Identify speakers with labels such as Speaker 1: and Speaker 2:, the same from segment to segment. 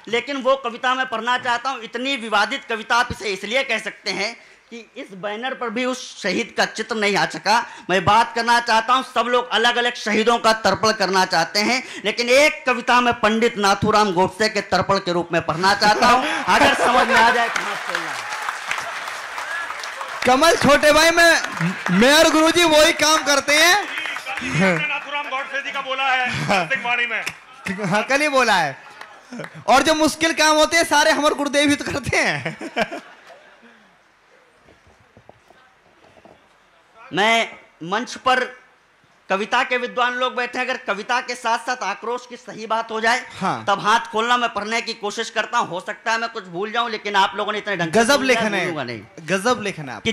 Speaker 1: लेकिन वो कविता मैं पढ़ना चाहता हूँ। इतनी विवादित कविता आप इसे इसलिए कह सकते हैं कि इस बैनर पर भी उस शहीद का चित्र नहीं आ सका। मैं बात करना चाहता हूं, सब लोग अलग अलग शहीदों का तर्पण करना चाहते हैं, लेकिन एक कविता मैं पंडित नाथूराम गोडसे के तर्पण के रूप में पढ़ना चाहता हूं। अगर समझ में आ जाए कहां चलना है।
Speaker 2: कमल छोटे भाई, मैं और गुरुजी वही काम करते हैं।
Speaker 3: नाथूराम गोडसे जी का बोला है वाणी में।
Speaker 2: हाँ, कल ही बोला है। और जो मुश्किल काम होते हैं सारे हमारे गुरुदेव ही तो करते हैं।
Speaker 1: मैं मंच पर कविता के विद्वान लोग बैठे, अगर कविता के साथ साथ आक्रोश की सही बात हो जाए
Speaker 2: हाँ।
Speaker 1: तब हाथ खोलना, मैं पढ़ने की कोशिश करता हूं। हो सकता है मैं कुछ भूल जाऊं, लेकिन आप लोगों ने इतने ढंग
Speaker 2: गजब लेखन है, गजब लेखन है
Speaker 1: कि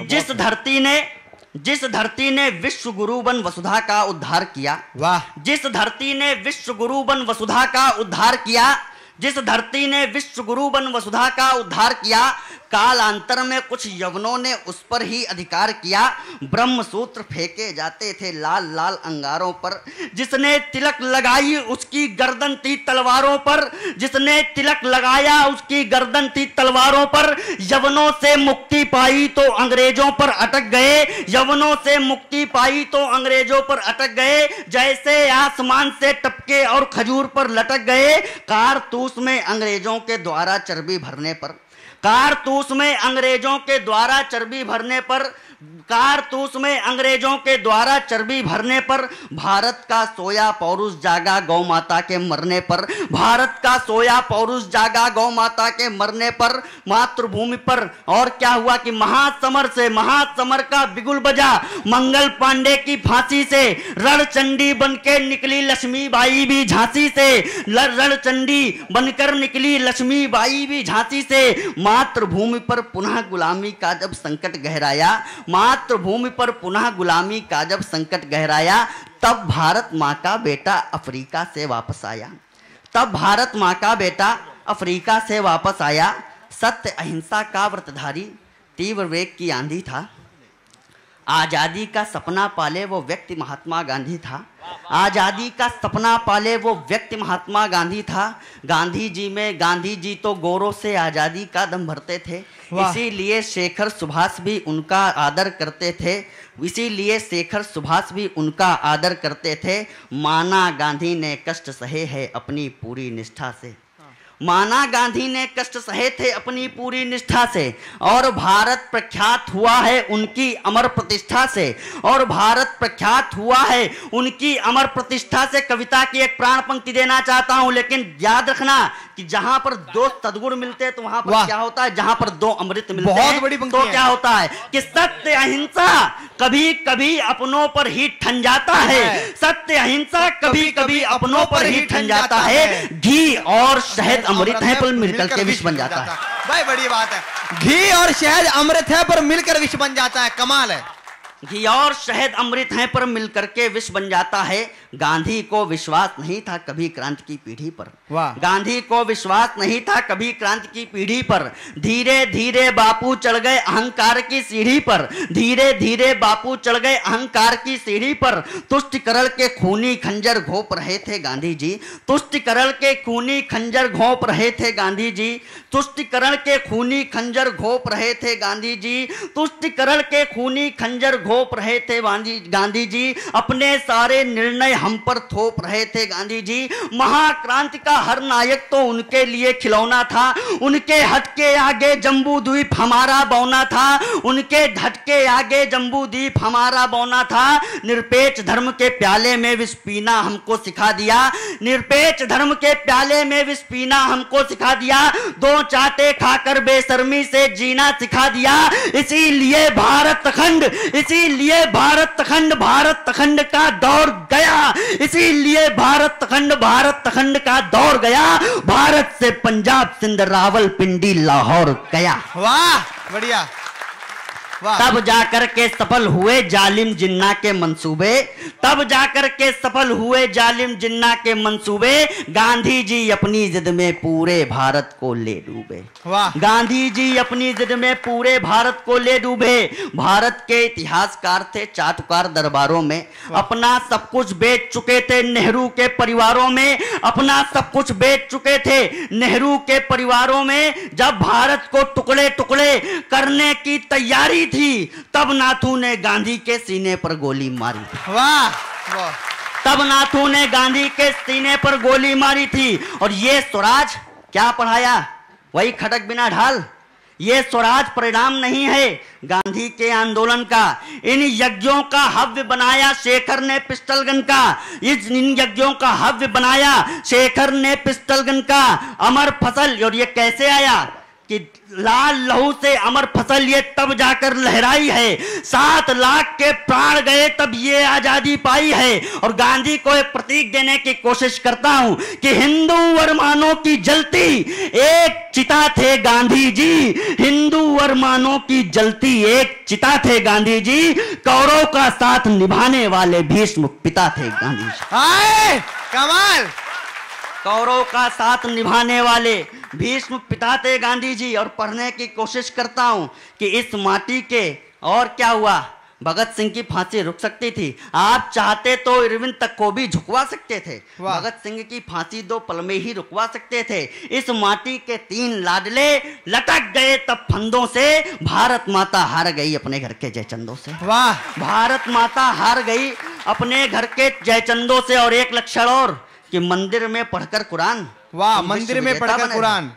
Speaker 1: जिस धरती ने विश्व गुरु बन वसुधा का उद्धार किया।
Speaker 2: वाह।
Speaker 1: जिस धरती ने विश्व गुरु बन वसुधा का उद्धार किया, जिस धरती ने विश्व गुरु बन वसुधा का उद्धार किया, कालांतर में कुछ यवनों ने उस पर ही अधिकार किया। ब्रह्म सूत्र फेंके जाते थे लाल लाल अंगारों पर, जिसने तिलक लगाई उसकी गर्दन थी तलवारों पर, जिसने तिलक लगाया उसकी गर्दन थी तलवारों पर। यवनों से मुक्ति पाई तो अंग्रेजों पर अटक गए, यवनों से मुक्ति पाई तो अंग्रेजों पर अटक गए। जैसे आसमान से टपके और खजूर पर लटक गए। कारतूस में अंग्रेजों के द्वारा चर्बी भरने पर, कारतूस में अंग्रेजों के द्वारा चर्बी भरने पर, कारतूस में अंग्रेजों के द्वारा चर्बी भरने पर, भारत का सोया पौरुष जागा गौ माता के मरने पर, भारत का सोया पौरुष जागा गौ माता के मरने पर, मातृभूमि पर। और क्या हुआ कि महासमर से महासमर का बिगुल बजा, मंगल पांडे की फांसी से रणचंडी बनकर निकली लक्ष्मीबाई भी झांसी से, रणचंडी बनकर निकली लक्ष्मीबाई भी झांसी से। मातृभूमि पर पुनः गुलामी का जब संकट गहराया, मातृभूमि पर पुनः गुलामी का जब संकट गहराया, तब भारत मां का बेटा अफ्रीका से वापस आया, तब भारत मां का बेटा अफ्रीका से वापस आया। सत्य अहिंसा का व्रतधारी तीव्र वेग की आंधी था, आजादी का सपना पाले वो व्यक्ति महात्मा गांधी था, आजादी का सपना पाले वो व्यक्ति महात्मा गांधी था। गांधी जी तो गोरों से आजादी का दम भरते थे, इसीलिए शेखर सुभाष भी उनका आदर करते थे, इसीलिए शेखर सुभाष भी उनका आदर करते थे। माना गांधी ने कष्ट सहे है अपनी पूरी निष्ठा से, माना गांधी ने कष्ट सहे थे अपनी पूरी निष्ठा से, और भारत प्रख्यात हुआ है उनकी अमर प्रतिष्ठा से, और भारत प्रख्यात हुआ है उनकी अमर प्रतिष्ठा से। कविता की एक प्राण पंक्ति देना चाहता हूं, लेकिन याद रखना कि जहां पर दो सद्गुण मिलते हैं तो वहां पर क्या होता है, जहां पर दो अमृत मिलते हैं तो क्या होता है कि सत्य अहिंसा कभी कभी अपनों पर ही ठन जाता है, सत्य अहिंसा कभी कभी अपनों पर ही ठन जाता है। घी और शहद अमृत है पर मिलकर के विष बन जाता है।
Speaker 2: भाई बड़ी बात है, घी और शहद अमृत है पर मिलकर विष बन जाता है। कमाल है।
Speaker 1: घी और शहद अमृत हैं पर मिलकर के विष बन जाता है। गांधी को विश्वास नहीं था कभी क्रांति की पीढ़ी पर, गांधी को विश्वास नहीं था कभी क्रांति की पीढ़ी पर। धीरे धीरे बापू चढ़ गए अहंकार की सीढ़ी पर, धीरे धीरे बापू चढ़ गए अहंकार की सीढ़ी पर। तुष्टिकरण के खूनी खंजर घोंप रहे थे गांधी जी, तुष्टिकरण के खूनी खंजर घोंप रहे थे गांधी जी, तुष्टिकरण के खूनी खंजर घोंप रहे थे गांधी जी, तुष्टिकरण के खूनी खंजर घोंप रहे थे गांधी जी। अपने सारे निर्णय हम पर थोप रहे थे गांधी जी। महाक्रांति का हर नायक तो उनके लिए खिलौना था, उनके हट के आगे जम्बू द्वीप हमारा बौना था, उनके हट के आगे जम्बू द्वीप हमारा बौना था। निरपेक्ष धर्म के प्याले में विष पीना हमको सिखा दिया, निरपेक्ष धर्म के प्याले में विष पीना हमको सिखा दिया। दो चाटे खाकर बेशर्मी से जीना सिखा दिया। इसीलिए भारत खंड, इसीलिए भारत खंड का दौर गया, इसीलिए भारत खंड का दौर गया। भारत से पंजाब सिंध रावलपिंडी लाहौर गया।
Speaker 2: वाह बढ़िया।
Speaker 1: तब जाकर के सफल हुए जालिम जिन्ना के मंसूबे, तब जाकर के सफल हुए जालिम जिन्ना के मंसूबे। गांधी जी अपनी जिद में पूरे भारत को ले डूबे। गांधी जी अपनी जिद में पूरे भारत को ले डूबे। भारत के इतिहासकार थे चाटुकार दरबारों में, अपना सब कुछ बेच चुके थे नेहरू के परिवारों में, अपना सब कुछ बेच चुके थे नेहरू के परिवारों में। जब भारत को टुकड़े टुकड़े करने की तैयारी थी, तब नाथू ने गांधी के सीने पर गोली मारी।
Speaker 2: वाह,
Speaker 1: तब नाथू ने गांधी के सीने पर गोली मारी थी। और ये स्वराज क्या पढ़ाया? वही खटक बिना ढाल। ये स्वराज परिणाम नहीं है गांधी के आंदोलन का। इन यज्ञों का हव्य बनाया शेखर ने पिस्टल गन का। इन यज्ञों का हव्य बनाया शेखर ने पिस्टल गन का। अमर फसल, और ये कैसे आया कि लाल लहू से अमर फसल ये तब जाकर लहराई है। 7 लाख के प्राण गए तब ये आजादी पाई है। और गांधी को एक प्रतीक देने की कोशिश करता हूं कि हिंदू अरमानों की जलती एक चिता थे गांधी जी। हिंदू अरमानों की जलती एक चिता थे गांधी जी। कौरव का साथ निभाने वाले भीष्म पिता थे गांधी जी।
Speaker 2: आए कमाल।
Speaker 1: कौरव का साथ निभाने वाले भीष्म पिता थे गांधी जी। और पढ़ने की कोशिश करता हूं कि इस माटी के, और क्या हुआ, भगत सिंह की फांसी रुक सकती थी। आप चाहते तो इरविन तक को भी झुकवा सकते थे। भगत सिंह की फांसी 2 पल में ही रुकवा सकते थे। इस माटी के 3 लाडले लटक गए तब फंदों से। भारत माता हार गई अपने घर के जयचंदों से।
Speaker 2: वाह,
Speaker 1: भारत माता हार गई अपने घर के जयचंदों से। और एक लक्षण और कि मंदिर में पढ़कर कुरान।
Speaker 2: वाह, मंदिर में पढ़कर कुरान,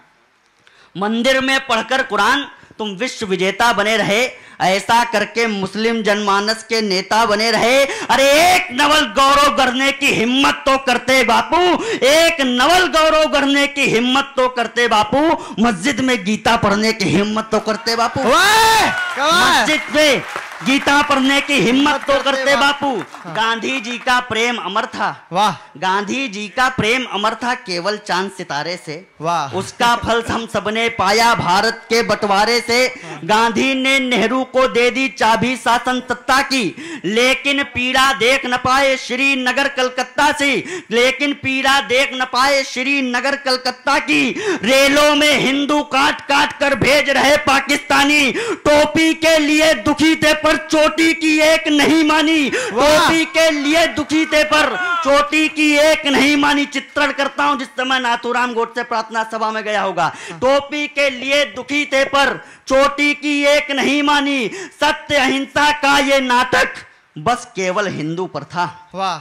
Speaker 1: मंदिर में पढ़कर कुरान तुम विश्व विजेता बने रहे। ऐसा करके मुस्लिम जनमानस के नेता बने रहे। अरे एक नवल गौरव गढ़ने की हिम्मत तो करते बापू, एक नवल गौरव गढ़ने की हिम्मत तो करते बापू। मस्जिद में गीता पढ़ने की हिम्मत तो करते बापू। मस्जिद में गीता पढ़ने की हिम्मत तो करते बापू। गांधी जी का प्रेम अमर था।
Speaker 2: वाह,
Speaker 1: गांधी जी का प्रेम अमर था केवल चांद सितारे से।
Speaker 2: वाह,
Speaker 1: उसका फल हम सबने पाया भारत के बंटवारे से। गांधी ने नेहरू को दे दी चाबी शासन सत्ता की, लेकिन पीड़ा देख न पाए श्रीनगर कलकत्ता से। लेकिन पीड़ा देख न पाए श्रीनगर कलकत्ता की। रेलों में हिंदू काट काट कर भेज रहे पाकिस्तानी। टोपी के लिए दुखी थे पर चोटी की एक नहीं मानी। टोपी के लिए दुखी थे पर चोटी की एक नहीं मानी। चित्रण करता हूं जिस समय नाथूराम गोडसे प्रार्थना सभा में गया होगा। टोपी के लिए दुखी थे पर चोटी की एक नहीं मानी। सत्य अहिंसा का ये नाटक बस केवल हिंदू पर था।
Speaker 2: वाह,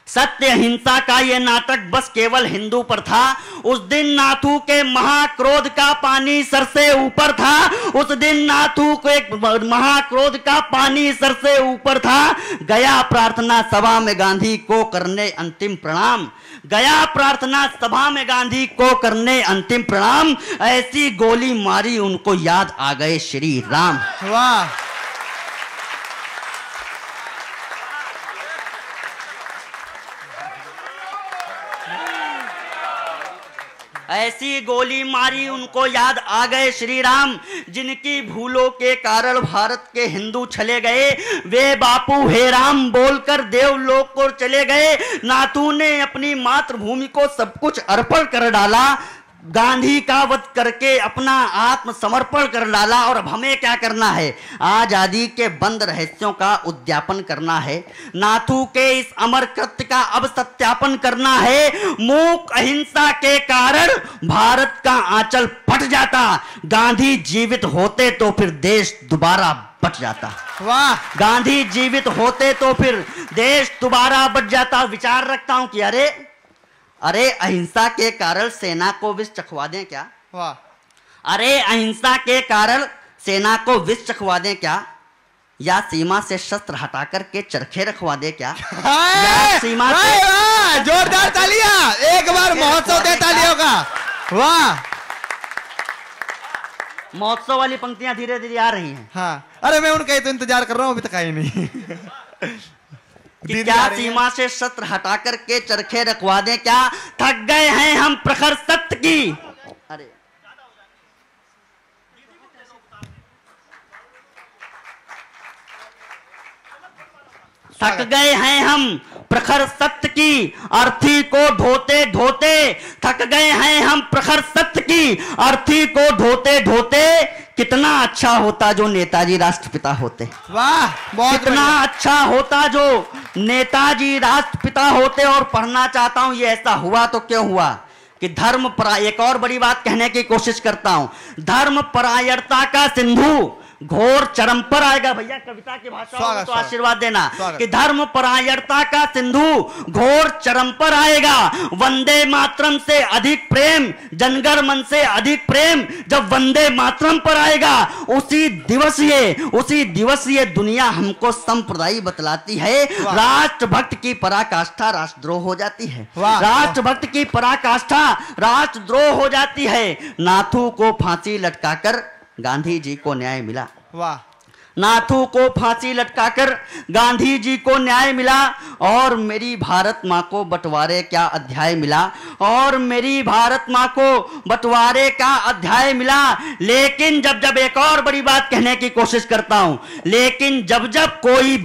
Speaker 1: सत्य अहिंसा का ये नाटक बस केवल हिंदू पर था। उस दिन नाथू के महाक्रोध का पानी सर से ऊपर था। उस दिन नाथू के महाक्रोध का पानी सर से ऊपर था। गया प्रार्थना सभा में गांधी को करने अंतिम प्रणाम। गया प्रार्थना सभा में गांधी को करने अंतिम प्रणाम। ऐसी गोली मारी उनको याद आ गए श्री राम।
Speaker 2: वाह,
Speaker 1: ऐसी गोली मारी उनको याद आ गए श्री राम। जिनकी भूलों के कारण भारत के हिंदू चले गए, वे बापू हे राम बोलकर देवलोक को चले गए। नाथू ने अपनी मातृभूमि को सब कुछ अर्पण कर डाला। गांधी का वध करके अपना आत्मसमर्पण कर डाला। और अब हमें क्या करना है? आजादी के बंद रहस्यों का उद्यापन करना है। नाथू के इस अमर कृत्य का अब सत्यापन करना है। मूक अहिंसा के कारण भारत का आंचल फट जाता। गांधी जीवित होते तो फिर देश दोबारा बच जाता।
Speaker 2: वाह,
Speaker 1: गांधी जीवित होते तो फिर देश दोबारा बच जाता। विचार रखता हूं कि अरे अहिंसा के कारण सेना को विष चखवा दें क्या?
Speaker 2: वाह,
Speaker 1: अरे अहिंसा के कारण सेना को विष चखवा दें क्या? या सीमा से शस्त्र हटाकर के चरखे रखवा दे क्या? या सीमा से
Speaker 2: जोरदार तालियां, एक बार महोत्सव दे तालियों का। वाह,
Speaker 1: महोत्सव वाली पंक्तियां धीरे धीरे आ रही हैं।
Speaker 2: हाँ, अरे मैं उनका ही तो इंतजार कर रहा हूं, अभी तक आई नहीं।
Speaker 1: कि क्या सीमा से शस्त्र हटाकर के चरखे रखवा दें क्या? थक गए हैं हम प्रखर सत्य की। अरे थक गए हैं हम प्रखर सत्य की अर्थी को ढोते ढोते, थक गए हैं हम प्रखर सत्य की अर्थी को ढोते ढोते। कितना अच्छा होता जो नेताजी राष्ट्रपिता होते।
Speaker 2: वाह, बहुत
Speaker 1: कितना अच्छा होता जो नेताजी राष्ट्रपिता होते। और पढ़ना चाहता हूं, ये ऐसा हुआ तो क्यों हुआ कि धर्म एक और बड़ी बात कहने की कोशिश करता हूं, धर्म परायणता का सिंधु घोर चरम पर आएगा। भैया कविता की भाषा में तो आशीर्वाद देना कि धर्म परायणता का सिंधु घोर चरम पर आएगा। वंदे मातरम से अधिक प्रेम, जनगण मन से अधिक प्रेम जब वंदे मातरम पर आएगा, उसी दिवस ये दुनिया हमको संप्रदाय बतलाती है। राष्ट्रभक्त की पराकाष्ठा राष्ट्रद्रोह हो जाती है। राष्ट्रभक्त की पराकाष्ठा राष्ट्रद्रोह हो जाती है। नाथू को फांसी लटकाकर गांधी जी को न्याय मिला।
Speaker 2: वाह,
Speaker 1: नाथू को फांसी लटकाकर गांधी जी को न्याय मिला। और मेरी भारत मां को बंटवारे क्या अध्याय मिला, और मेरी भारत मां को बंटवारे का अध्याय मिला। लेकिन जब एक और बड़ी बात कहने की कोशिश करता हूं, लेकिन जब कोई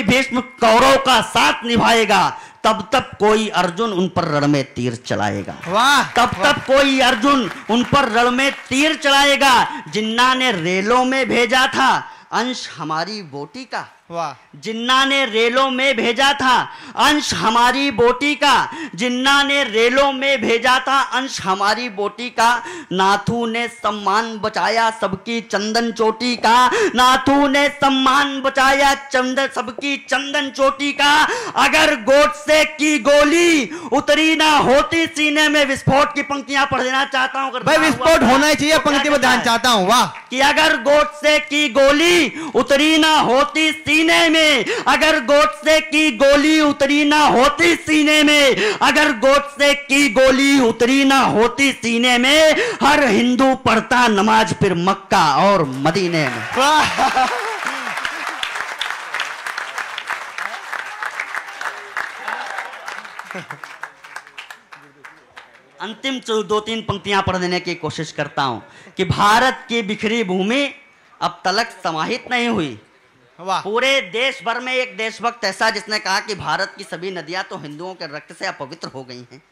Speaker 1: भीष्म कौरव का साथ निभाएगा, तब कोई अर्जुन उन पर रण में तीर चलाएगा।
Speaker 2: वाह,
Speaker 1: तब कोई अर्जुन उन पर रण में तीर चलाएगा। जिन्ना ने रेलों में भेजा था अंश हमारी बोटी का।
Speaker 2: वाह,
Speaker 1: जिन्ना ने रेलों में भेजा था अंश हमारी बोटी का। जिन्ना ने रेलों में भेजा था अंश हमारी बोटी का। नाथू ने सम्मान बचाया सबकी चंदन चोटी का। नाथू ने सम्मान बचाया सबकी चंदन चोटी का। अगर गोडसे की गोली उतरी ना होती सीने में, विस्फोट की पंक्तियां पढ़ देना चाहता हूं।
Speaker 2: भाई विस्फोट होना ही चाहिए, पंक्ति में ध्यान चाहता हूं। वाह,
Speaker 1: कि अगर गोडसे की गोली उतरी ना होती सीने में, अगर गोडसे की गोली उतरी ना होती सीने में, अगर गोडसे की गोली उतरी ना होती सीने में, हर हिंदू पढ़ता नमाज फिर मक्का और मदीने में। अंतिम 2-3 पंक्तियां पढ़ देने की कोशिश करता हूं कि भारत की बिखरी भूमि अब तलक समाहित नहीं हुई। पूरे देश भर में एक देशभक्त ऐसा जिसने कहा कि भारत की सभी नदियां तो हिंदुओं के रक्त से अपवित्र हो गई हैं।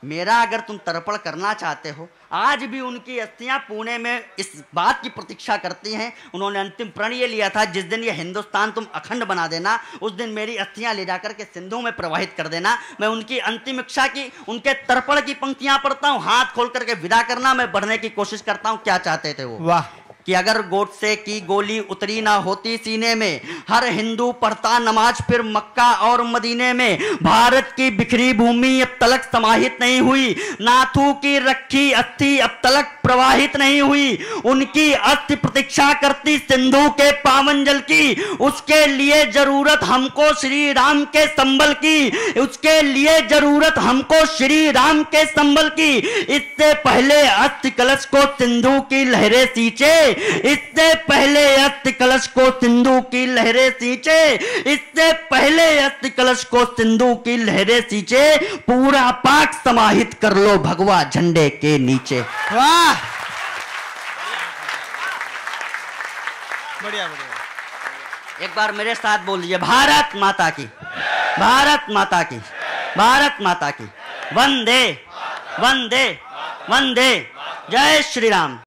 Speaker 1: मेरा अगर तुम तर्पण करना चाहते हो, आज भी उनकी अस्थियां पुणे में इस बात की प्रतीक्षा करती हैं। उन्होंने अंतिम प्रण ये लिया था, जिस दिन ये हिंदुस्तान तुम अखंड बना देना, उस दिन मेरी अस्थियां ले जाकर के सिंधु में प्रवाहित कर देना। मैं उनकी अंतिम इच्छा की, उनके तर्पण की पंक्तियां पढ़ता हूं, हाथ खोल करके विदा करना। मैं बढ़ने की कोशिश करता हूं क्या चाहते थे वो।
Speaker 2: वाह,
Speaker 1: कि अगर गोडसे की गोली उतरी ना होती सीने में, हर हिंदू पढ़ता नमाज फिर मक्का और मदीने में। भारत की बिखरी भूमि अब तलक समाहित नहीं हुई। नाथू की रखी अस्थि अब तलक प्रवाहित नहीं हुई। उनकी अस्थि प्रतीक्षा करती सिंधु के पावन जल की। उसके लिए जरूरत हमको श्री राम के संबल की। उसके लिए जरूरत हमको श्री राम के संबल की। इससे पहले अस्थि कलश को सिंधु की लहरें सींचे। इससे पहले अस्थि कलश को सिंधु की लहरें सींचे। इससे पहले अस्थि कलश को सिंधु की लहरें सींचे। पूरा पाक समाहित कर लो भगवा झंडे के नीचे।
Speaker 2: वाह, बढ़िया बढ़िया।
Speaker 1: एक बार मेरे साथ बोल दीजिए, भारत माता की, भारत माता की, भारत माता की। वंदे वंदे वंदे, जय श्री राम।